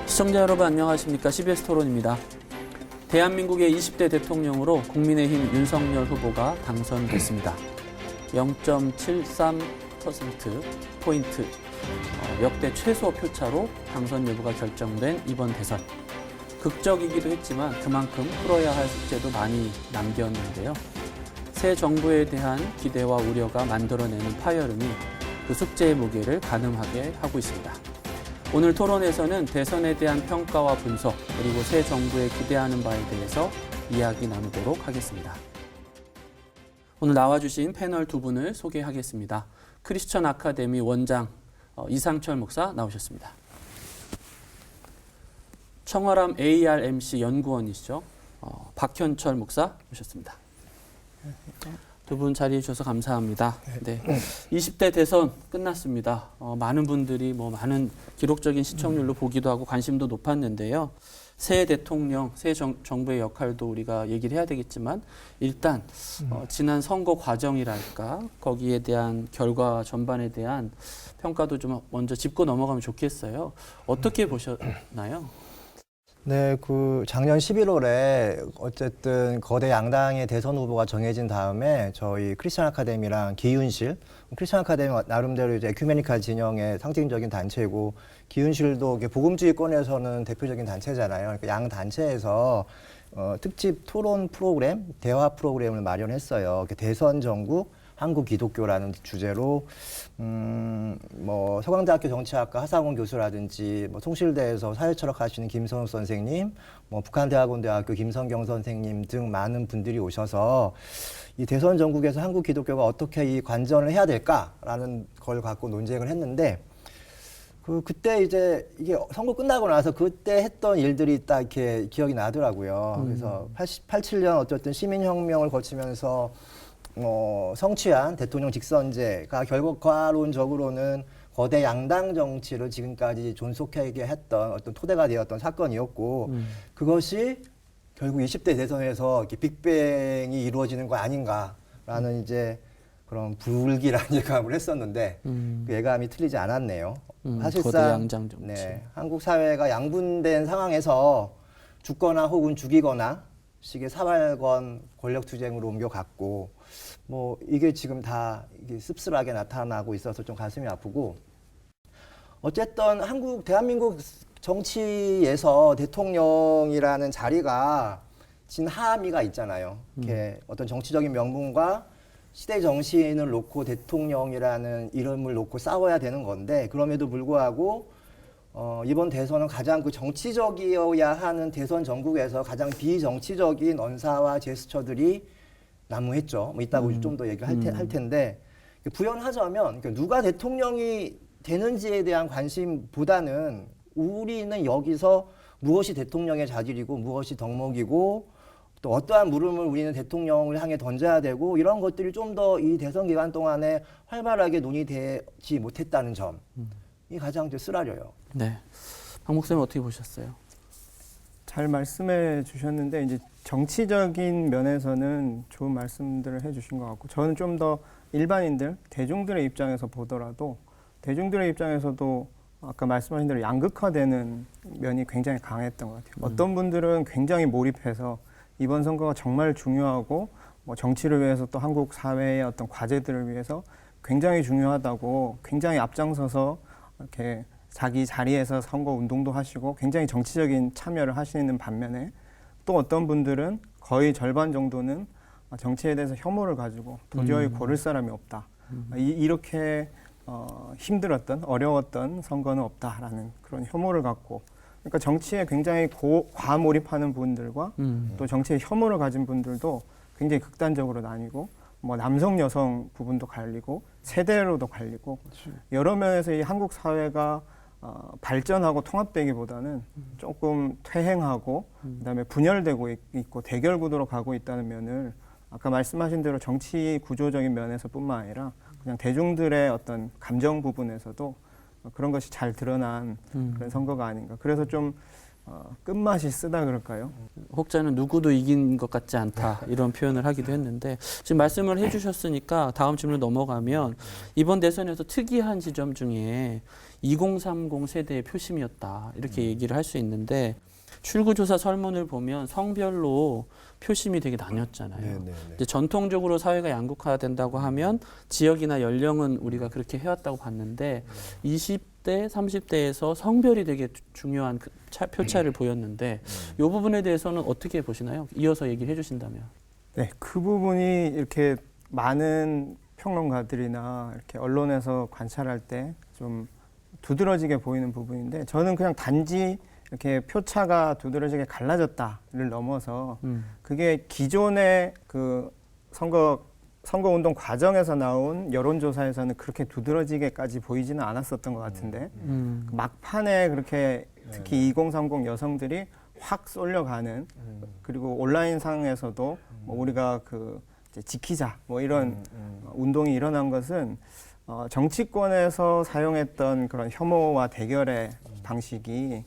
시청자 여러분 안녕하십니까? CBS 토론입니다. 대한민국의 20대 대통령으로 국민의힘 윤석열 후보가 당선됐습니다. 0.73%포인트 역대 최소 표차로 당선 여부가 결정된 이번 대선. 극적이기도 했지만 그만큼 풀어야 할 숙제도 많이 남겼는데요. 새 정부에 대한 기대와 우려가 만들어내는 파열음이 그 숙제의 무게를 가늠하게 하고 있습니다. 오늘 토론에서는 대선에 대한 평가와 분석, 그리고 새 정부에 기대하는 바에 대해서 이야기 나누도록 하겠습니다. 오늘 나와주신 패널 두 분을 소개하겠습니다. 크리스천 아카데미 원장 이상철 목사 나오셨습니다. 청월함 ARMC 연구원이시죠. 박현철 목사 모셨습니다. 두 분 자리해 주셔서 감사합니다. 네. 20대 대선 끝났습니다. 많은 분들이 많은 기록적인 시청률로 보기도 하고 관심도 높았는데요. 새 대통령, 새 정부의 역할도 우리가 얘기를 해야 되겠지만 일단 지난 선거 과정이랄까 거기에 대한 결과 전반에 대한 평가도 좀 먼저 짚고 넘어가면 좋겠어요. 어떻게 보셨나요? 네, 작년 11월에 어쨌든 거대 양당의 대선 후보가 정해진 다음에 저희 크리스천 아카데미랑 기윤실, 크리스천 아카데미 나름대로 이제 에큐메니칼 진영의 상징적인 단체고, 기윤실도 복음주의권에서는 대표적인 단체잖아요. 그러니까 양 단체에서 특집 토론 프로그램, 대화 프로그램을 마련했어요. 대선 전국 한국 기독교라는 주제로 서강대학교 정치학과 하상훈 교수라든지 송실대에서 사회철학 하시는 김선우 선생님, 북한대학원대학교 김성경 선생님 등 많은 분들이 오셔서 이 대선 전국에서 한국 기독교가 어떻게 이 관전을 해야 될까라는 걸 갖고 논쟁을 했는데, 그때 이제 이게 선거 끝나고 나서 그때 했던 일들이 딱 이렇게 기억이 나더라고요. 그래서 87년 어쨌든 시민혁명을 거치면서 성취한 대통령 직선제가 결과론적으로는 거대 양당 정치를 지금까지 존속하게 했던 어떤 토대가 되었던 사건이었고, 그것이 결국 20대 대선에서 이렇게 빅뱅이 이루어지는 거 아닌가라는 이제 그런 불길한 예감을 했었는데 그 예감이 틀리지 않았네요. 사실상 거대 양당 정치. 네, 한국 사회가 양분된 상황에서 죽거나 혹은 죽이거나 식의 사활권 권력 투쟁으로 옮겨갔고, 이게 지금 다 이게 씁쓸하게 나타나고 있어서 좀 가슴이 아프고, 어쨌든 대한민국 정치에서 대통령이라는 자리가 진하미가 있잖아요. 이렇게 어떤 정치적인 명분과 시대 정신을 놓고 대통령이라는 이름을 놓고 싸워야 되는 건데, 그럼에도 불구하고 이번 대선은 가장 정치적이어야 하는 대선 전국에서 가장 비정치적인 언사와 제스처들이 난무했죠. 이따가 좀 더 얘기를 할 텐데, 부연하자면 누가 대통령이 되는지에 대한 관심보다는 우리는 여기서 무엇이 대통령의 자질이고 무엇이 덕목이고 또 어떠한 물음을 우리는 대통령을 향해 던져야 되고, 이런 것들이 좀 더 이 대선 기간 동안에 활발하게 논의되지 못했다는 점이 가장 쓰라려요. 네, 박 목사님 어떻게 보셨어요? 잘 말씀해 주셨는데, 이제 정치적인 면에서는 좋은 말씀들을 해주신 것 같고, 저는 좀 더 일반인들, 대중들의 입장에서 보더라도 대중들의 입장에서도 아까 말씀하신 대로 양극화되는 면이 굉장히 강했던 것 같아요. 어떤 분들은 굉장히 몰입해서 이번 선거가 정말 중요하고 정치를 위해서 또 한국 사회의 어떤 과제들을 위해서 굉장히 중요하다고 굉장히 앞장서서 이렇게 자기 자리에서 선거 운동도 하시고 굉장히 정치적인 참여를 하시는 반면에, 또 어떤 분들은 거의 절반 정도는 정치에 대해서 혐오를 가지고 도저히 고를 사람이 없다. 이렇게 힘들었던, 어려웠던 선거는 없다라는 그런 혐오를 갖고, 그러니까 정치에 굉장히 과몰입하는 분들과 또 정치에 혐오를 가진 분들도 굉장히 극단적으로 나뉘고, 남성, 여성 부분도 갈리고 세대로도 갈리고, 여러 면에서 이 한국 사회가 발전하고 통합되기보다는 조금 퇴행하고 그다음에 분열되고 있고 대결 구도로 가고 있다는 면을 아까 말씀하신 대로 정치 구조적인 면에서뿐만 아니라 그냥 대중들의 어떤 감정 부분에서도 그런 것이 잘 드러난 그런 선거가 아닌가. 그래서 좀 끝맛이 쓰다 그럴까요? 혹자는 누구도 이긴 것 같지 않다 이런 표현을 하기도 했는데 지금 말씀을 해주셨으니까 다음 질문으로 넘어가면 이번 대선에서 특이한 지점 중에 2030 세대의 표심이었다 이렇게 얘기를 할 수 있는데 출구조사 설문을 보면 성별로 표심이 되게 나뉘었잖아요. 이제 전통적으로 사회가 양극화된다고 하면 지역이나 연령은 우리가 그렇게 해왔다고 봤는데 20대, 30대에서 성별이 되게 중요한 표차를 보였는데 이 부분에 대해서는 어떻게 보시나요? 이어서 얘기를 해주신다면. 네, 그 부분이 이렇게 많은 평론가들이나 이렇게 언론에서 관찰할 때 좀 두드러지게 보이는 부분인데 저는 그냥 단지 이렇게 표차가 두드러지게 갈라졌다를 넘어서 그게 기존의 그 선거운동 과정에서 나온 여론조사에서는 그렇게 두드러지게까지 보이지는 않았었던 것 같은데 막판에 그렇게 특히 2030 여성들이 확 쏠려가는 그리고 온라인상에서도 뭐 우리가 그 이제 지키자 뭐 이런 운동이 일어난 것은 정치권에서 사용했던 그런 혐오와 대결의 방식이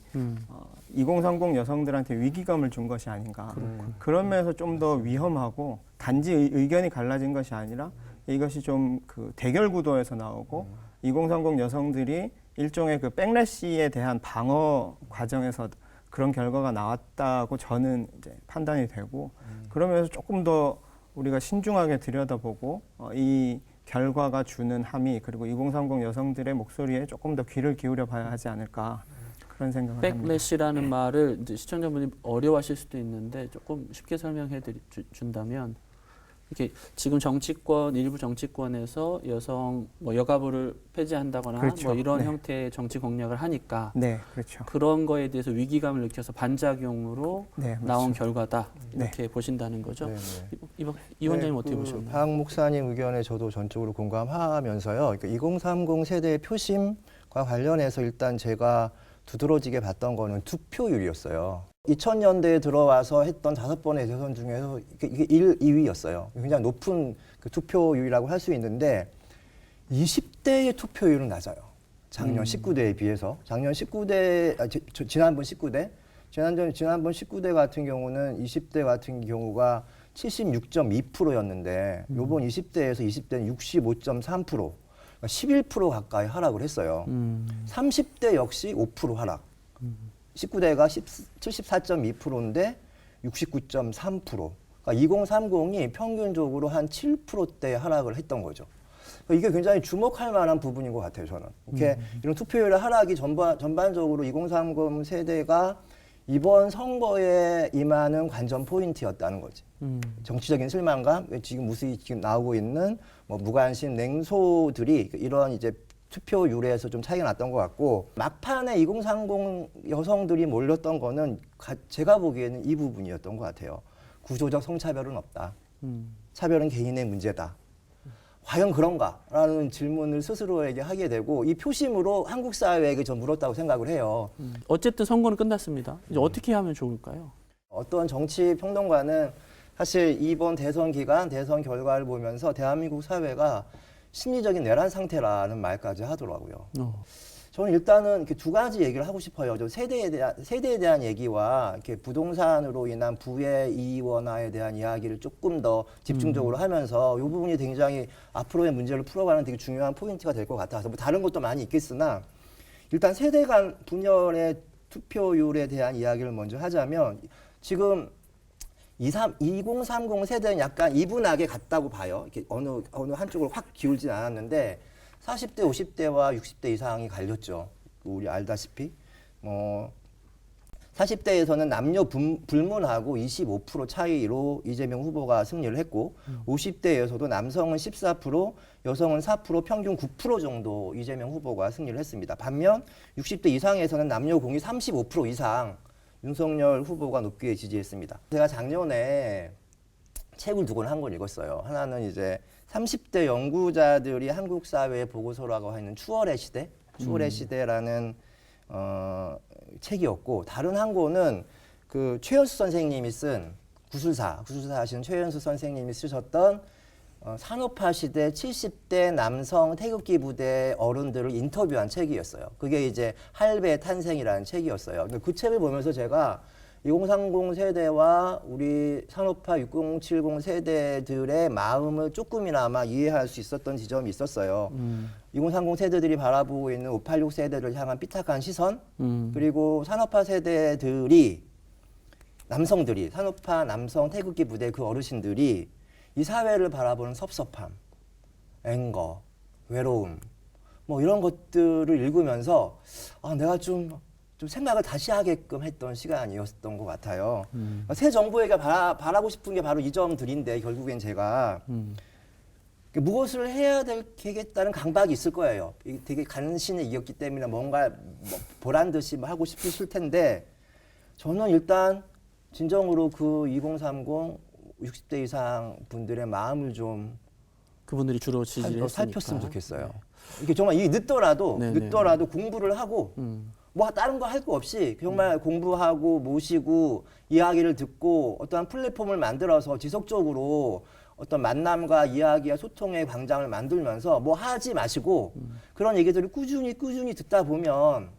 2030 여성들한테 위기감을 준 것이 아닌가. 그런 면에서 좀 더 위험하고 단지 의견이 갈라진 것이 아니라 이것이 좀 그 대결 구도에서 나오고 2030 여성들이 일종의 그 백래시에 대한 방어 과정에서 그런 결과가 나왔다고 저는 이제 판단이 되고 그러면서 조금 더 우리가 신중하게 들여다보고 이 결과가 주는 함의 그리고 2030 여성들의 목소리에 조금 더 귀를 기울여 봐야 하지 않을까 그런 생각을 합니다. 백래시라는 말을 이제 시청자분이 어려워하실 수도 있는데 조금 쉽게 설명해 준다면 이렇게 지금 정치권 일부 정치권에서 여성 뭐 여가부를 폐지한다거나 그렇죠. 뭐 이런 네. 형태의 정치 공약을 하니까 네, 그렇죠. 그런 거에 대해서 위기감을 느껴서 반작용으로 네, 나온 맞습니다. 결과다 이렇게 보신다는 거죠. 네, 이 원장님 어떻게 보셨나요? 박 목사님 의견에 저도 전적으로 공감하면서요. 그러니까 2030 세대의 표심과 관련해서 일단 제가 두드러지게 봤던 거는 투표율이었어요. 2000년대에 들어와서 했던 5번의 대선 중에서 이게 1, 2위였어요. 굉장히 높은 그 투표율이라고 할 수 있는데 20대의 투표율은 낮아요. 작년 19대에 비해서. 작년 19대, 지난번 19대, 지난번 19대 같은 경우는 20대 같은 경우가 76.2%였는데 요번 20대에서 20대는 65.3%, 그러니까 11% 가까이 하락을 했어요. 30대 역시 5% 하락. 19대가 74.2%인데 69.3%. 그러니까 2030이 평균적으로 한 7%대 하락을 했던 거죠. 그러니까 이게 굉장히 주목할 만한 부분인 것 같아요, 저는. 이렇게 이런 투표율의 하락이 전반적으로 2030 세대가 이번 선거에 임하는 관전 포인트였다는 거지. 정치적인 실망감, 지금 무수히 지금 나오고 있는 뭐 무관심 냉소들이 이런 이제 투표율에서 좀 차이가 났던 것 같고 막판에 2030 여성들이 몰렸던 거는 제가 보기에는 이 부분이었던 것 같아요. 구조적 성차별은 없다. 차별은 개인의 문제다. 과연 그런가라는 질문을 스스로에게 하게 되고 이 표심으로 한국 사회에게 좀 물었다고 생각을 해요. 어쨌든 선거는 끝났습니다. 이제 어떻게 하면 좋을까요? 어떤 정치 평론가는 사실 이번 대선 기간, 대선 결과를 보면서 대한민국 사회가 심리적인 내란 상태라는 말까지 하더라고요. 저는 일단은 이렇게 두 가지 얘기를 하고 싶어요. 저 세대에 대한 얘기와 이렇게 부동산으로 인한 부의 이원화에 대한 이야기를 조금 더 집중적으로 하면서 이 부분이 굉장히 앞으로의 문제를 풀어가는 되게 중요한 포인트가 될 것 같아서 뭐 다른 것도 많이 있겠으나 일단 세대 간 분열의 투표율에 대한 이야기를 먼저 하자면 지금 2030 세대는 약간 이분하게 같다고 봐요. 이렇게 어느 한쪽으로 확 기울진 않았는데 40대, 50대와 60대 이상이 갈렸죠. 우리 알다시피. 40대에서는 남녀 불문하고 25% 차이로 이재명 후보가 승리를 했고 50대에서도 남성은 14%, 여성은 4%, 평균 9% 정도 이재명 후보가 승리를 했습니다. 반면 60대 이상에서는 남녀 공이 35% 이상 윤석열 후보가 높게 지지했습니다. 제가 작년에 책을 두 권 한 권 읽었어요. 하나는 이제 30대 연구자들이 한국 사회의 보고서라고 하는 추월의 시대라는 책이었고 다른 한 권은 그 최연수 선생님이 쓴 구술사 하시는 최연수 선생님이 쓰셨던 산업화 시대 70대 남성 태극기 부대 어른들을 인터뷰한 책이었어요. 그게 이제 할배 탄생이라는 책이었어요. 근데 그 책을 보면서 제가 2030 세대와 우리 산업화 6070 세대들의 마음을 조금이나마 이해할 수 있었던 지점이 있었어요. 2030 세대들이 바라보고 있는 586 세대를 향한 삐딱한 시선, 그리고 산업화 세대들이 남성들이 산업화 남성 태극기 부대 그 어르신들이 이 사회를 바라보는 섭섭함, 앵거, 외로움, 뭐 이런 것들을 읽으면서 내가 좀 생각을 다시 하게끔 했던 시간이었던 것 같아요. 새 정부에게 바라고 싶은 게 바로 이 점들인데 결국엔 제가 무엇을 해야 되겠다는 강박이 있을 거예요. 되게 간신히 이겼기 때문에 뭔가 보란 듯이 하고 싶으실 텐데 저는 일단 진정으로 그 2030 60대 이상 분들의 마음을 좀 그분들이 주로 지지를 살폈으면 했으니까. 좋겠어요. 네. 이게 정말 이 늦더라도 네네. 공부를 하고 뭐 다른 거 할 거 없이 정말 공부하고 모시고 이야기를 듣고 어떠한 플랫폼을 만들어서 지속적으로 어떤 만남과 이야기와 소통의 광장을 만들면서 뭐 하지 마시고 그런 얘기들을 꾸준히 듣다 보면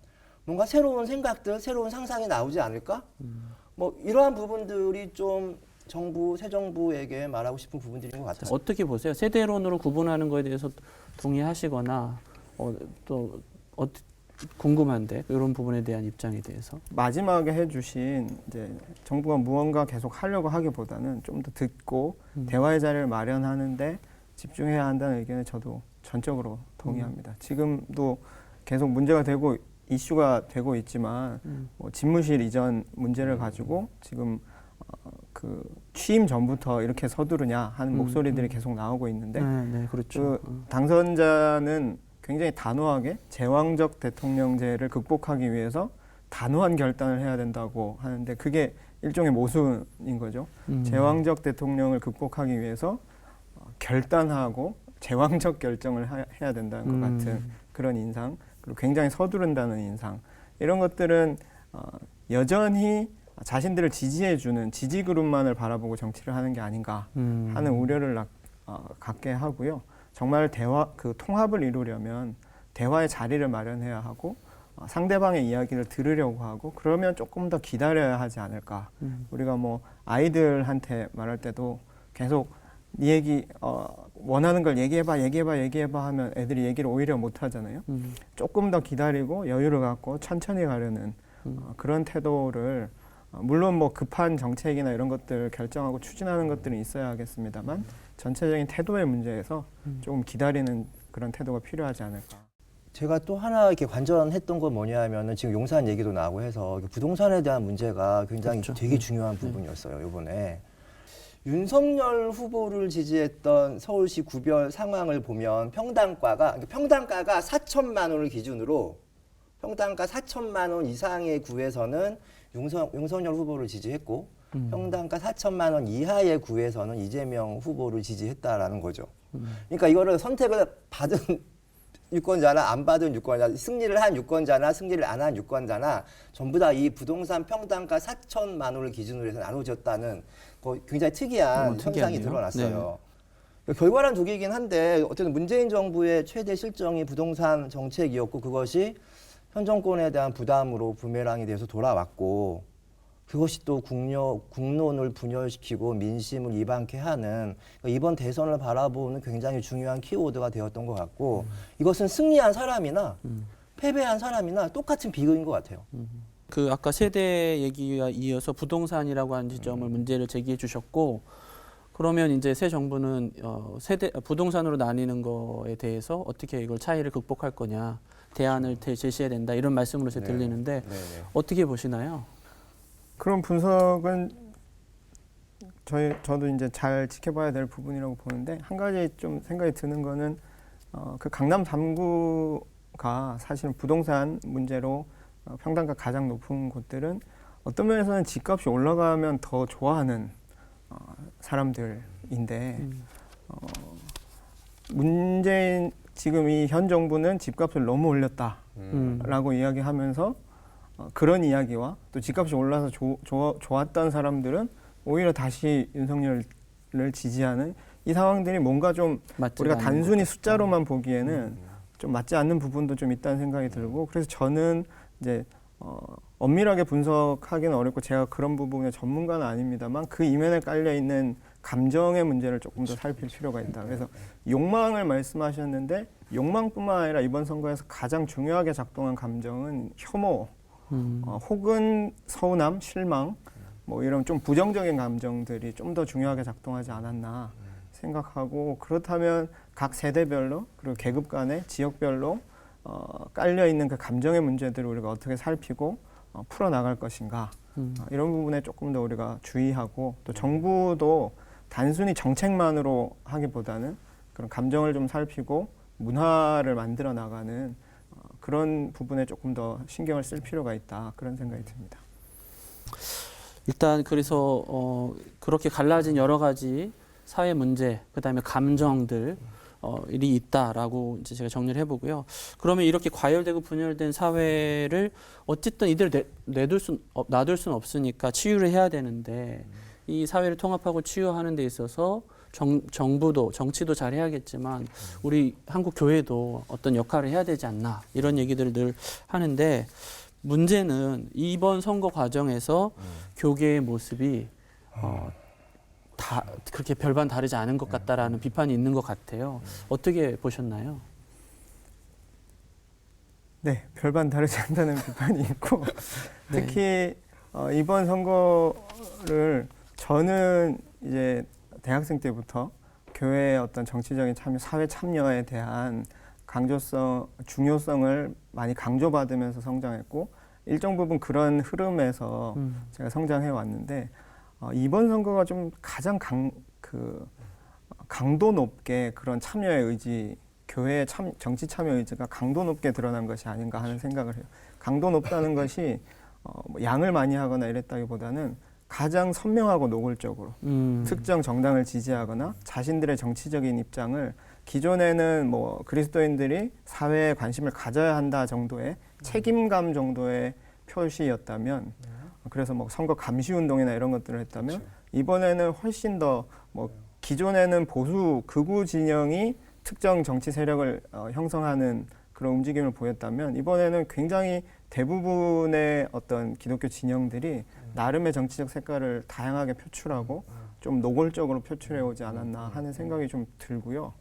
뭔가 새로운 생각들, 새로운 상상이 나오지 않을까? 뭐 이러한 부분들이 좀 새 정부에게 말하고 싶은 부분들인 것 같아요. 어떻게 보세요? 세대론으로 구분하는 거에 대해서 동의하시거나 궁금한데 이런 부분에 대한 입장에 대해서. 마지막에 해주신 이제 정부가 무언가 계속 하려고 하기보다는 좀 더 듣고 대화의 자리를 마련하는데 집중해야 한다는 의견에 저도 전적으로 동의합니다. 지금도 계속 문제가 되고 이슈가 되고 있지만 뭐 집무실 이전 문제를 가지고 지금 그 취임 전부터 이렇게 서두르냐 하는 목소리들이 계속 나오고 있는데 네, 그렇죠. 그 당선자는 굉장히 단호하게 제왕적 대통령제를 극복하기 위해서 단호한 결단을 해야 된다고 하는데 그게 일종의 모순인 거죠. 제왕적 대통령을 극복하기 위해서 결단하고 제왕적 결정을 해야 된다는 것 같은 그런 인상, 그리고 굉장히 서두른다는 인상, 이런 것들은 여전히 자신들을 지지해주는 지지 그룹만을 바라보고 정치를 하는 게 아닌가 하는 우려를 갖게 하고요. 정말 그 통합을 이루려면 대화의 자리를 마련해야 하고 상대방의 이야기를 들으려고 하고 그러면 조금 더 기다려야 하지 않을까. 우리가 뭐 아이들한테 말할 때도 계속 네 얘기 원하는 걸 얘기해봐 하면 애들이 얘기를 오히려 못 하잖아요. 조금 더 기다리고 여유를 갖고 천천히 가려는 그런 태도를 물론 뭐 급한 정책이나 이런 것들 결정하고 추진하는 것들은 있어야 하겠습니다만 전체적인 태도의 문제에서 조금 기다리는 그런 태도가 필요하지 않을까. 제가 또 하나 이렇게 관전했던 건 뭐냐면은 지금 용산 얘기도 나오고 해서 부동산에 대한 문제가 굉장히 그렇죠. 되게 중요한 부분이었어요. 이번에 윤석열 후보를 지지했던 서울시 구별 상황을 보면 평당가가 4천만 원을 기준으로 평당가 4천만 원 이상의 구에서는 윤석열 후보를 지지했고 평당가 4천만 원 이하의 구에서는 이재명 후보를 지지했다라는 거죠. 그러니까 이거를 선택을 받은 유권자나 안 받은 유권자, 승리를 한 유권자나 승리를 안 한 유권자나 전부 다 이 부동산 평당가 4천만 원을 기준으로 해서 나눠졌다는 굉장히 특이한 현상이 드러났어요. 네. 결과란 독이긴 한데 어쨌든 문재인 정부의 최대 실정이 부동산 정책이었고 그것이 현 정권에 대한 부담으로 부메랑이 돼서 돌아왔고 그것이 또 국론을 분열시키고 민심을 이방케 하는 이번 대선을 바라보는 굉장히 중요한 키워드가 되었던 것 같고 이것은 승리한 사람이나 패배한 사람이나 똑같은 비극인 것 같아요. 그 아까 세대 얘기와 이어서 부동산이라고 하는 지점을 문제를 제기해 주셨고 그러면 이제 새 정부는 부동산으로 나뉘는 거에 대해서 어떻게 이걸 차이를 극복할 거냐 대안을 제시해야 된다 이런 말씀으로 제 들리는데 어떻게 보시나요? 그런 분석은 저도 이제 잘 지켜봐야 될 부분이라고 보는데 한 가지 좀 생각이 드는 거는 그 강남 3구가 사실은 부동산 문제로 평당가 가장 높은 곳들은 어떤 면에서는 집값이 올라가면 더 좋아하는 사람들인데 문재인 지금 이 현 정부는 집값을 너무 올렸다라고 이야기하면서 그런 이야기와 또 집값이 올라서 좋았던 사람들은 오히려 다시 윤석열을 지지하는 이 상황들이 뭔가 좀 맞지가 우리가 않는 단순히 것 숫자로만 보기에는 좀 맞지 않는 부분도 좀 있다는 생각이 들고 그래서 저는 이제 엄밀하게 분석하기는 어렵고 제가 그런 부분의 전문가는 아닙니다만 그 이면에 깔려 있는 감정의 문제를 조금 더 살필 필요가 있다. 그래서 욕망을 말씀하셨는데 욕망뿐만 아니라 이번 선거에서 가장 중요하게 작동한 감정은 혐오, 혹은 서운함, 실망, 뭐 이런 좀 부정적인 감정들이 좀 더 중요하게 작동하지 않았나 생각하고 그렇다면 각 세대별로 그리고 계급 간에 지역별로 깔려 있는 그 감정의 문제들을 우리가 어떻게 살피고 풀어 나갈 것인가 이런 부분에 조금 더 우리가 주의하고 또 정부도 단순히 정책만으로 하기보다는 그런 감정을 좀 살피고 문화를 만들어 나가는 그런 부분에 조금 더 신경을 쓸 필요가 있다 그런 생각이 듭니다. 일단 그래서 그렇게 갈라진 여러 가지 사회 문제, 그다음에 감정들 일이 있다라고 이제 제가 정리를 해보고요. 그러면 이렇게 과열되고 분열된 사회를 어쨌든 이대로 놔둘 수는 없으니까 치유를 해야 되는데 이 사회를 통합하고 치유하는 데 있어서 정부도 정치도 잘 해야겠지만 우리 한국 교회도 어떤 역할을 해야 되지 않나 이런 얘기들을 늘 하는데 문제는 이번 선거 과정에서 교계의 모습이 다 그렇게 별반 다르지 않은 것 같다라는 비판이 있는 것 같아요. 어떻게 보셨나요? 네, 별반 다르지 않다는 비판이 있고 특히 이번 선거를 저는 이제 대학생 때부터 교회의 어떤 정치적인 참여, 사회 참여에 대한 중요성을 많이 강조받으면서 성장했고 일정 부분 그런 흐름에서 제가 성장해 왔는데 이번 선거가 좀 가장 강도 높게 그런 참여의 의지, 교회의 정치 참여 의지가 강도 높게 드러난 것이 아닌가 하는 생각을 해요. 강도 높다는 것이 양을 많이 하거나 이랬다기보다는 가장 선명하고 노골적으로 특정 정당을 지지하거나 자신들의 정치적인 입장을 기존에는 뭐 그리스도인들이 사회에 관심을 가져야 한다 정도의 책임감 정도의 표시였다면 그래서 뭐 선거 감시 운동이나 이런 것들을 했다면 이번에는 훨씬 더 뭐 기존에는 보수 극우 진영이 특정 정치 세력을 형성하는 그런 움직임을 보였다면 이번에는 굉장히 대부분의 어떤 기독교 진영들이 나름의 정치적 색깔을 다양하게 표출하고 좀 노골적으로 표출해 오지 않았나 하는 생각이 좀 들고요.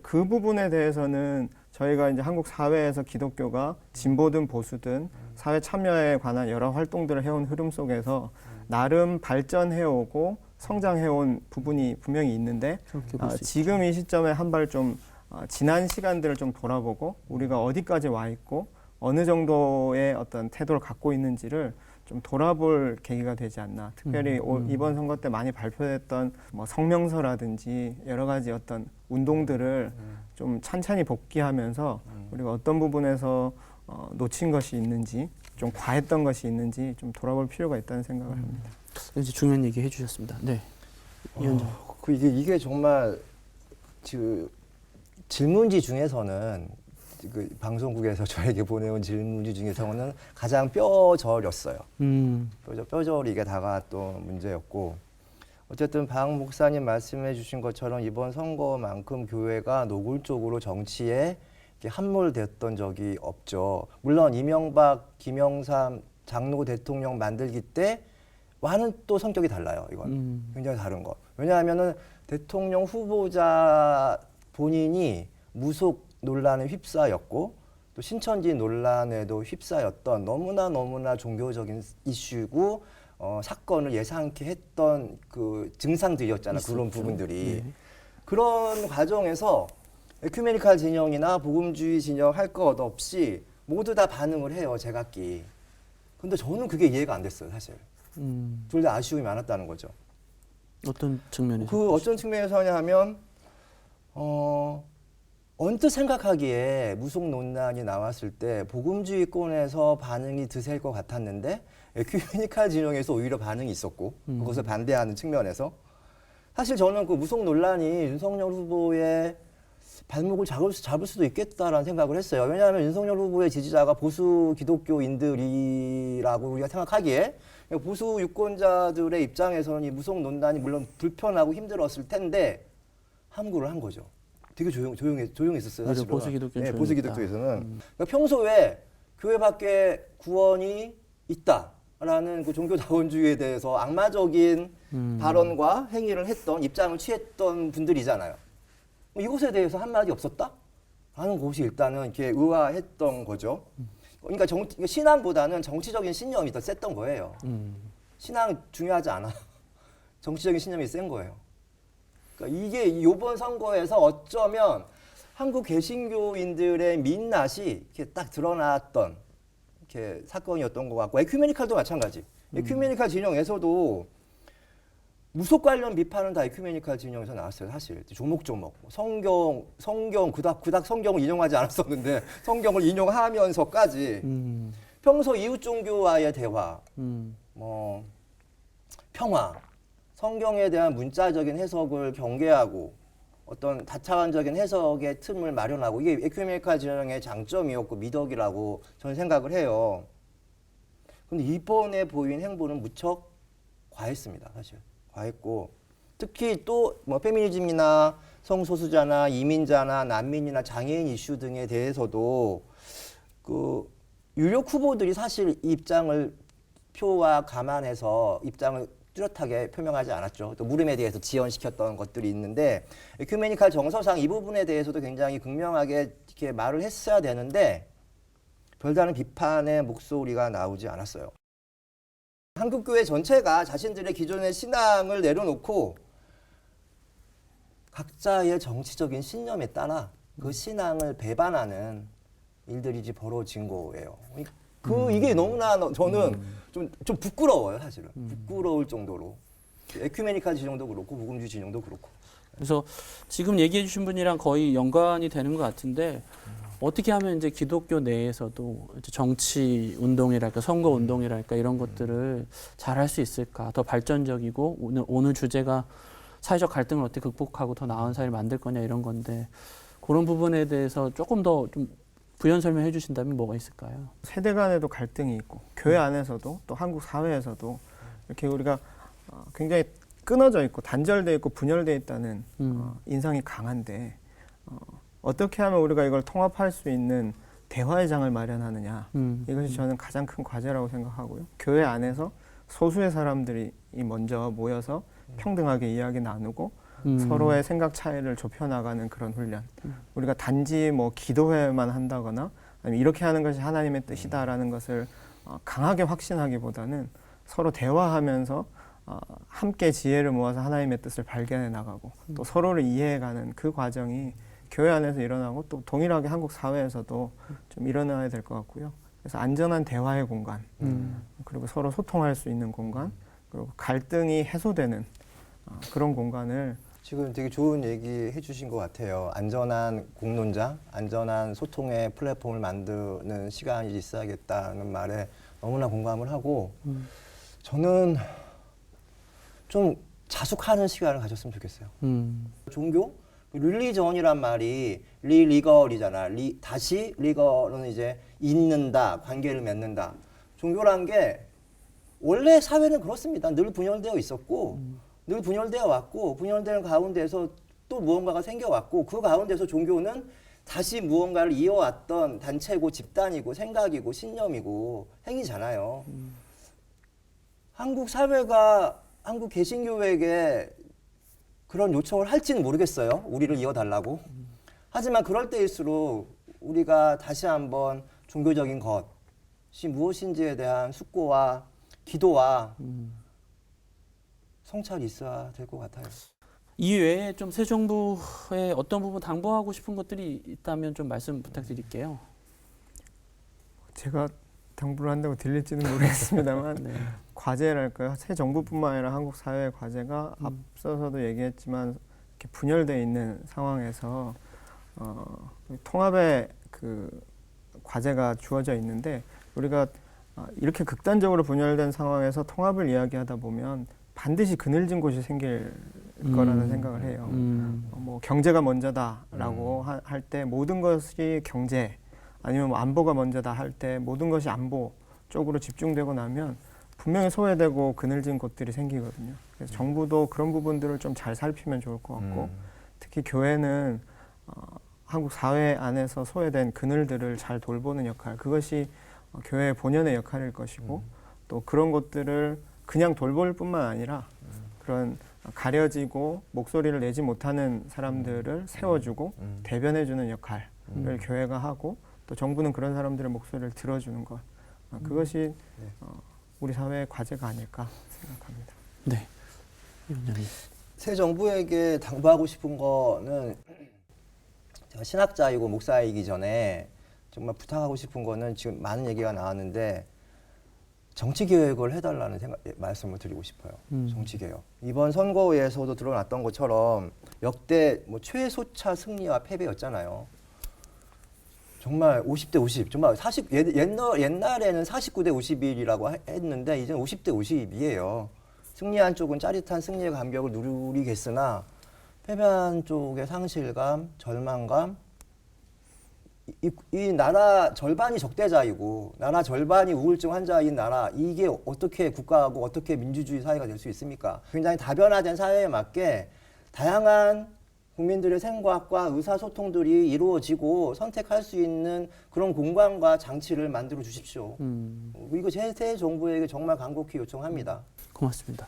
그 부분에 대해서는 저희가 이제 한국 사회에서 기독교가 진보든 보수든 사회 참여에 관한 여러 활동들을 해온 흐름 속에서 나름 발전해오고 성장해온 부분이 분명히 있는데 지금 이 시점에 한 발 좀 지난 시간들을 좀 돌아보고 우리가 어디까지 와 있고 어느 정도의 어떤 태도를 갖고 있는지를 좀 돌아볼 계기가 되지 않나. 특별히 이번 선거 때 많이 발표됐던 뭐 성명서라든지 여러 가지 어떤 운동들을 좀 찬찬히 복귀하면서 우리가 어떤 부분에서 놓친 것이 있는지 좀 과했던 것이 있는지 좀 돌아볼 필요가 있다는 생각을 합니다. 이제 중요한 얘기 해주셨습니다. 네, 위원장. 이게 정말 질문지 중에서는 그 방송국에서 저에게 보내온 질문지 중에서는 가장 뼈저렸어요. 뼈저리게 다가왔던 문제였고 어쨌든 박 목사님 말씀해 주신 것처럼 이번 선거만큼 교회가 노골적으로 정치에 함몰됐던 적이 없죠. 물론 이명박, 김영삼 장로 대통령 만들기 때와는 또 성격이 달라요. 이건 굉장히 다른 거. 왜냐하면은 대통령 후보자 본인이 무속 논란에 휩싸였고 또 신천지 논란에도 휩싸였던 너무나 종교적인 이슈고 사건을 예상케 했던 그 증상들이었잖아요. 그런 부분들이. 네. 그런 과정에서 에큐메니칼 진영이나 복음주의 진영 할 것 없이 모두 다 반응을 해요. 제각기. 근데 저는 그게 이해가 안 됐어요. 사실. 둘 다 아쉬움이 많았다는 거죠. 어떤 측면에서? 어떤 측면에서 하면 언뜻 생각하기에 무속 논란이 나왔을 때 복음주의권에서 반응이 드셀 것 같았는데 에큐메니칼 진영에서 오히려 반응이 있었고 그것을 반대하는 측면에서 사실 저는 그 무속 논란이 윤석열 후보의 발목을 잡을 수도 있겠다라는 생각을 했어요. 왜냐하면 윤석열 후보의 지지자가 보수 기독교인들이라고 우리가 생각하기에 보수 유권자들의 입장에서는 이 무속 논란이 물론 불편하고 힘들었을 텐데 함구를 한 거죠. 되게 조용했었어요. 그래서 사실은. 보수 기독교는 네, 보수 조용했다. 기독교에서는 그러니까 평소에 교회 밖에 구원이 있다라는 그 종교 자본주의에 대해서 악마적인 발언과 행위를 했던 입장을 취했던 분들이잖아요. 이것에 대해서 한마디 없었다? 라는 것이 일단은 이렇게 의아했던 거죠. 그러니까 신앙보다는 정치적인 신념이 더 셌던 거예요. 신앙 중요하지 않아. 정치적인 신념이 센 거예요. 그러니까 이게 이번 선거에서 어쩌면 한국 개신교인들의 민낯이 이렇게 딱 드러났던 이렇게 사건이었던 것 같고, 에큐메니칼도 마찬가지. 에큐메니칼 진영에서도 무속 관련 비판은 다 에큐메니칼 진영에서 나왔어요. 사실 조목조목 성경 그닥 성경을 인용하지 않았었는데 성경을 인용하면서까지 평소 이웃 종교와의 대화, 뭐 평화, 성경에 대한 문자적인 해석을 경계하고 어떤 다차원적인 해석의 틈을 마련하고, 이게 에큐메니칼 진영의 장점이었고 미덕이라고 저는 생각을 해요. 근데 이번에 보인 행보는 무척 과했습니다. 사실 과했고, 특히 또 뭐 페미니즘이나 성소수자나 이민자나 난민이나 장애인 이슈 등에 대해서도 그 유력 후보들이 사실 이 입장을 표와 감안해서 입장을 뚜렷하게 표명하지 않았죠. 또 물음에 대해서 지연시켰던 것들이 있는데, 에큐메니칼 정서상 이 부분에 대해서도 굉장히 극명하게 이렇게 말을 했어야 되는데 별다른 비판의 목소리가 나오지 않았어요. 한국교회 전체가 자신들의 기존의 신앙을 내려놓고 각자의 정치적인 신념에 따라 그 신앙을 배반하는 일들이 이제 벌어진 거예요. 이게 너무나 저는 좀 부끄러워요, 사실은. 부끄러울 정도로. 에큐메니칼 진영도 그렇고 복음주의 진영도 그렇고. 그래서 지금 얘기해 주신 분이랑 거의 연관이 되는 것 같은데, 어떻게 하면 이제 기독교 내에서도 이제 정치 운동이랄까 선거 운동이랄까 이런 것들을 잘 할 수 있을까, 더 발전적이고 오늘 주제가 사회적 갈등을 어떻게 극복하고 더 나은 사회를 만들 거냐 이런 건데, 그런 부분에 대해서 조금 더 좀 부연 설명해 주신다면 뭐가 있을까요? 세대 간에도 갈등이 있고 교회 안에서도 또 한국 사회에서도 이렇게 우리가 굉장히 끊어져 있고 단절돼 있고 분열돼 있다는 인상이 강한데, 어떻게 하면 우리가 이걸 통합할 수 있는 대화의 장을 마련하느냐, 이것이 저는 가장 큰 과제라고 생각하고요. 교회 안에서 소수의 사람들이 먼저 모여서 평등하게 이야기 나누고 서로의 생각 차이를 좁혀나가는 그런 훈련. 우리가 단지 뭐 기도회만 한다거나 아니면 이렇게 하는 것이 하나님의 뜻이다라는 것을 강하게 확신하기보다는 서로 대화하면서 함께 지혜를 모아서 하나님의 뜻을 발견해 나가고 또 서로를 이해해가는 그 과정이 교회 안에서 일어나고 또 동일하게 한국 사회에서도 좀 일어나야 될 것 같고요. 그래서 안전한 대화의 공간, 그리고 서로 소통할 수 있는 공간, 그리고 갈등이 해소되는 그런 공간을 지금 되게 좋은 얘기 해주신 것 같아요. 안전한 공론장, 안전한 소통의 플랫폼을 만드는 시간이 있어야겠다는 말에 너무나 공감을 하고, 저는 좀 자숙하는 시간을 가졌으면 좋겠어요. 종교? 릴리전이란 말이 리걸이잖아. 다시 리걸은 이제 잇는다, 관계를 맺는다. 종교란 게 원래 사회는 그렇습니다. 늘 분열되어 있었고 늘 분열되어 왔고, 분열되는 가운데서 또 무언가가 생겨왔고, 그 가운데서 종교는 다시 무언가를 이어왔던 단체고 집단이고 생각이고 신념이고 행위잖아요. 한국 사회가 한국 개신교회에게 그런 요청을 할지는 모르겠어요. 우리를 이어달라고. 하지만 그럴 때일수록 우리가 다시 한번 종교적인 것이 무엇인지에 대한 숙고와 기도와 성찰이 있어야 될 것 같아요. 이 외에 좀 새 정부에 어떤 부분 당부하고 싶은 것들이 있다면 좀 말씀 부탁드릴게요. 제가 당부를 한다고 들릴지는 모르겠습니다만 네. 과제랄까요? 새 정부뿐만 아니라 한국 사회의 과제가 앞서서도 얘기했지만 이렇게 분열되어 있는 상황에서 통합의 그 과제가 주어져 있는데, 우리가 이렇게 극단적으로 분열된 상황에서 통합을 이야기하다 보면 반드시 그늘진 곳이 생길 거라는 생각을 해요. 뭐 경제가 먼저다라고 할 때 모든 것이 경제, 아니면 뭐 안보가 먼저다 할 때 모든 것이 안보 쪽으로 집중되고 나면 분명히 소외되고 그늘진 곳들이 생기거든요. 그래서 정부도 그런 부분들을 좀 잘 살피면 좋을 것 같고, 특히 교회는 한국 사회 안에서 소외된 그늘들을 잘 돌보는 역할, 그것이 교회의 본연의 역할일 것이고 또 그런 것들을 그냥 돌볼 뿐만 아니라 그런 가려지고 목소리를 내지 못하는 사람들을 세워주고 대변해주는 역할을 교회가 하고 또 정부는 그런 사람들의 목소리를 들어주는 것, 그것이 우리 사회의 과제가 아닐까 생각합니다. 네. 이 원장님. 새 정부에게 당부하고 싶은 거는 제가 신학자이고 목사이기 전에 정말 부탁하고 싶은 거는 지금 많은 얘기가 나왔는데 정치 개혁을 해달라는 말씀을 드리고 싶어요. 정치 개혁. 이번 선거에서도 드러났던 것처럼 역대 뭐 최소차 승리와 패배였잖아요. 정말 50대 50, 정말 옛날에는 49대 51이라고 했는데 이제는 50대 50이에요. 승리한 쪽은 짜릿한 승리의 감격을 누리겠으나 패배한 쪽의 상실감, 절망감, 이 나라 절반이 적대자이고 나라 절반이 우울증 환자인 나라, 이게 어떻게 국가하고 어떻게 민주주의 사회가 될 수 있습니까? 굉장히 다변화된 사회에 맞게 다양한 국민들의 생각과 의사소통들이 이루어지고 선택할 수 있는 그런 공간과 장치를 만들어 주십시오. 이거 새 정부에게 정말 간곡히 요청합니다. 고맙습니다.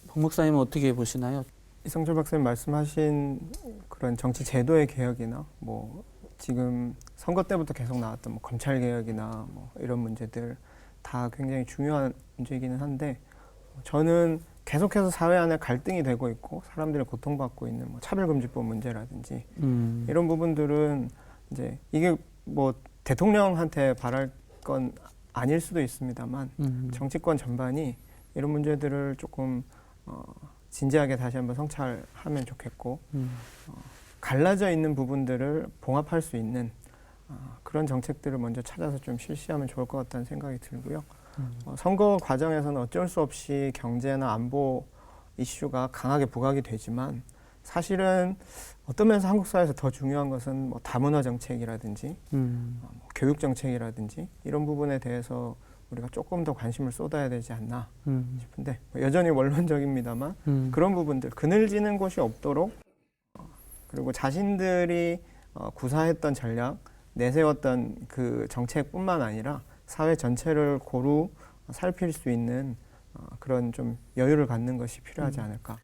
박 목사님은 어떻게 보시나요? 이성철 박사님 말씀하신 그런 정치 제도의 개혁이나 뭐 지금 선거 때부터 계속 나왔던 뭐 검찰 개혁이나 뭐 이런 문제들 다 굉장히 중요한 문제이기는 한데 저는 계속해서 사회 안에 갈등이 되고 있고 사람들이 고통받고 있는 뭐 차별금지법 문제라든지 이런 부분들은 이제 이게 뭐 대통령한테 바랄 건 아닐 수도 있습니다만 정치권 전반이 이런 문제들을 조금 진지하게 다시 한번 성찰하면 좋겠고 갈라져 있는 부분들을 봉합할 수 있는 그런 정책들을 먼저 찾아서 좀 실시하면 좋을 것 같다는 생각이 들고요. 선거 과정에서는 어쩔 수 없이 경제나 안보 이슈가 강하게 부각이 되지만 사실은 어떤 면에서 한국 사회에서 더 중요한 것은 뭐 다문화 정책이라든지 뭐 교육 정책이라든지 이런 부분에 대해서 우리가 조금 더 관심을 쏟아야 되지 않나 싶은데 여전히 원론적입니다만 그런 부분들 그늘지는 곳이 없도록 그리고 자신들이 구사했던 전략, 내세웠던 그 정책뿐만 아니라 사회 전체를 고루 살필 수 있는 그런 좀 여유를 갖는 것이 필요하지 않을까.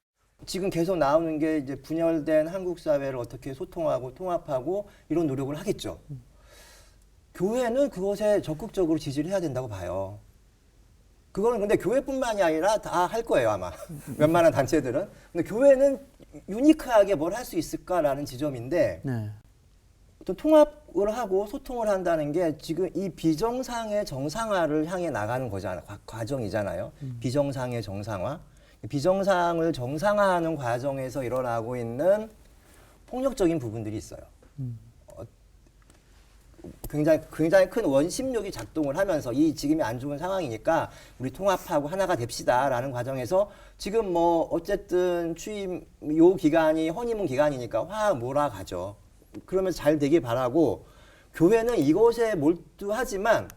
지금 계속 나오는 게 이제 분열된 한국 사회를 어떻게 소통하고 통합하고 이런 노력을 하겠죠. 교회는 그것에 적극적으로 지지를 해야 된다고 봐요. 그거는 근데 교회뿐만이 아니라 다 할 거예요, 아마. 웬만한 단체들은. 근데 교회는 유니크하게 뭘 할 수 있을까라는 지점인데 네. 또 통합을 하고 소통을 한다는 게 지금 이 비정상의 정상화를 향해 나가는 거잖아요. 과정이잖아요. 비정상의 정상화. 비정상을 정상화하는 과정에서 일어나고 있는 폭력적인 부분들이 있어요. 굉장히 큰 원심력이 작동을 하면서 이 지금이 안 좋은 상황이니까 우리 통합하고 하나가 됩시다라는 과정에서 지금 뭐 어쨌든 취임 요 기간이 허니문 기간이니까 확 몰아가죠. 그러면서 잘 되길 바라고 교회는 이것에 몰두하지만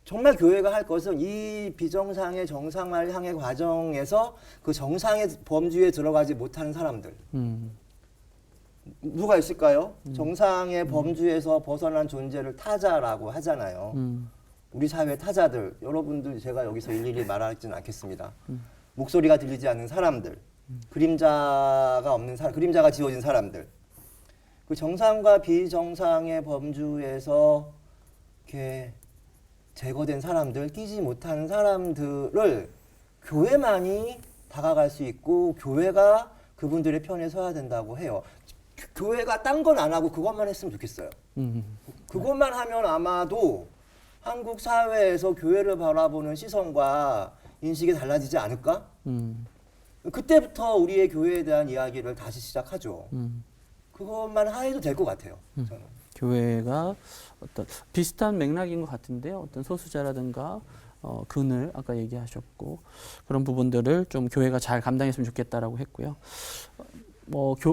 정말 교회가 할 것은 이 비정상의 정상화를 향해 과정에서 그 정상의 범주에 들어가지 못하는 사람들. 누가 있을까요? 정상의 범주에서 벗어난 존재를 타자라고 하잖아요. 우리 사회 타자들, 여러분들 제가 여기서 일일이 말하지는 않겠습니다. 목소리가 들리지 않는 사람들, 그림자가 없는 그림자가 지워진 사람들. 그 정상과 비정상의 범주에서 이렇게 제거된 사람들, 끼지 못하는 사람들을 교회만이 다가갈 수 있고 교회가 그분들의 편에 서야 된다고 해요. 교회가 딴 건 안 하고 그것만 했으면 좋겠어요. 그것만 하면 아마도 한국 사회에서 교회를 바라보는 시선과 인식이 달라지지 않을까? 그때부터 우리의 교회에 대한 이야기를 다시 시작하죠. 그것만 해도 될 것 같아요. 저는. 교회가 어떤 비슷한 맥락인 것 같은데요. 어떤 소수자라든가 그늘 아까 얘기하셨고 그런 부분들을 좀 교회가 잘 감당했으면 좋겠다라고 했고요.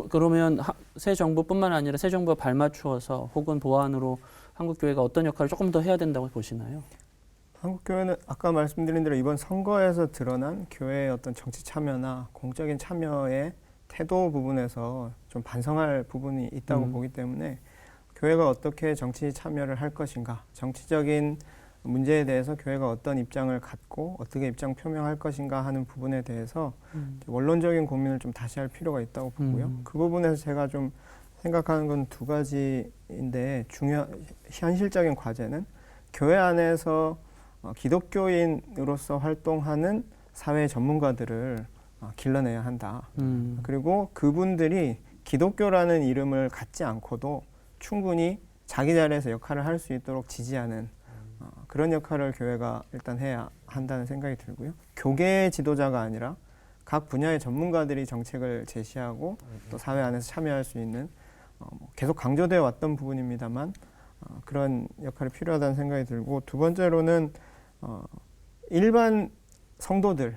그러면 새 정부뿐만 아니라 새 정부와 발맞추어서 혹은 보완으로 한국 교회가 어떤 역할을 조금 더 해야 된다고 보시나요? 한국 교회는 아까 말씀드린 대로 이번 선거에서 드러난 교회의 어떤 정치 참여나 공적인 참여에 태도 부분에서 좀 반성할 부분이 있다고 보기 때문에 교회가 어떻게 정치 참여를 할 것인가, 정치적인 문제에 대해서 교회가 어떤 입장을 갖고 어떻게 입장 표명할 것인가 하는 부분에 대해서 원론적인 고민을 좀 다시 할 필요가 있다고 보고요. 그 부분에서 제가 좀 생각하는 건 두 가지인데 현실적인 과제는 교회 안에서 기독교인으로서 활동하는 사회 전문가들을 길러내야 한다. 그리고 그분들이 기독교라는 이름을 갖지 않고도 충분히 자기 자리에서 역할을 할 수 있도록 지지하는 그런 역할을 교회가 일단 해야 한다는 생각이 들고요. 교계 지도자가 아니라 각 분야의 전문가들이 정책을 제시하고 또 사회 안에서 참여할 수 있는 계속 강조되어 왔던 부분입니다만 그런 역할이 필요하다는 생각이 들고, 두 번째로는 일반 성도들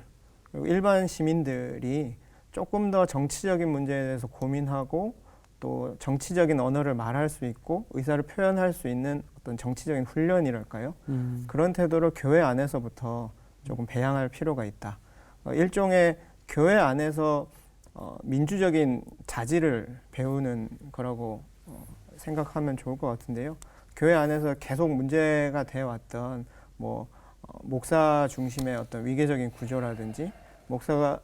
그리고 일반 시민들이 조금 더 정치적인 문제에 대해서 고민하고 또 정치적인 언어를 말할 수 있고 의사를 표현할 수 있는 어떤 정치적인 훈련이랄까요? 그런 태도를 교회 안에서부터 조금 배양할 필요가 있다. 일종의 교회 안에서 민주적인 자질을 배우는 거라고 생각하면 좋을 것 같은데요. 교회 안에서 계속 문제가 되어 왔던 목사 중심의 어떤 위계적인 구조라든지 목사가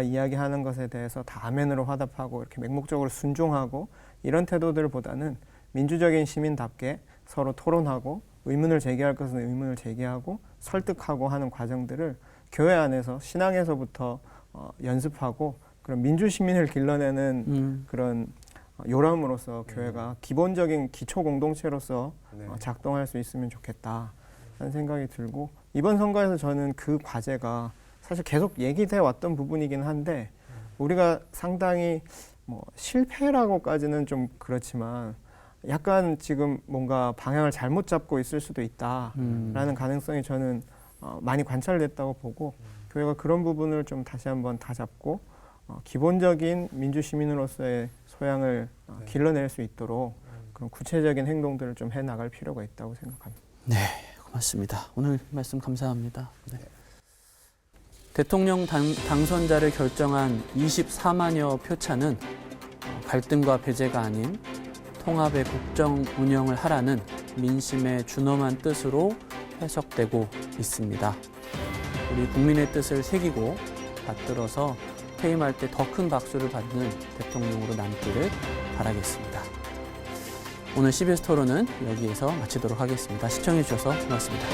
이야기하는 것에 대해서 다 아멘으로 화답하고 이렇게 맹목적으로 순종하고 이런 태도들보다는 민주적인 시민답게 서로 토론하고 의문을 제기할 것은 의문을 제기하고 설득하고 하는 과정들을 교회 안에서 신앙에서부터 연습하고 그런 민주시민을 길러내는 그런 요람으로서 교회가 기본적인 기초 공동체로서 작동할 수 있으면 좋겠다 하는 생각이 들고, 이번 선거에서 저는 그 과제가 사실 계속 얘기되어 왔던 부분이긴 한데 우리가 상당히 실패라고까지는 좀 그렇지만 약간 지금 뭔가 방향을 잘못 잡고 있을 수도 있다라는 가능성이 저는 많이 관찰됐다고 보고, 교회가 그런 부분을 좀 다시 한번 다잡고 기본적인 민주시민으로서의 소양을 길러낼 수 있도록 그런 구체적인 행동들을 좀 해나갈 필요가 있다고 생각합니다. 네, 고맙습니다. 오늘 말씀 감사합니다. 네. 대통령 당선자를 결정한 24만여 표차는 갈등과 배제가 아닌 통합의 국정 운영을 하라는 민심의 준엄한 뜻으로 해석되고 있습니다. 우리 국민의 뜻을 새기고 받들어서 퇴임할 때 더 큰 박수를 받는 대통령으로 남기를 바라겠습니다. 오늘 CBS 토론은 여기에서 마치도록 하겠습니다. 시청해 주셔서 고맙습니다.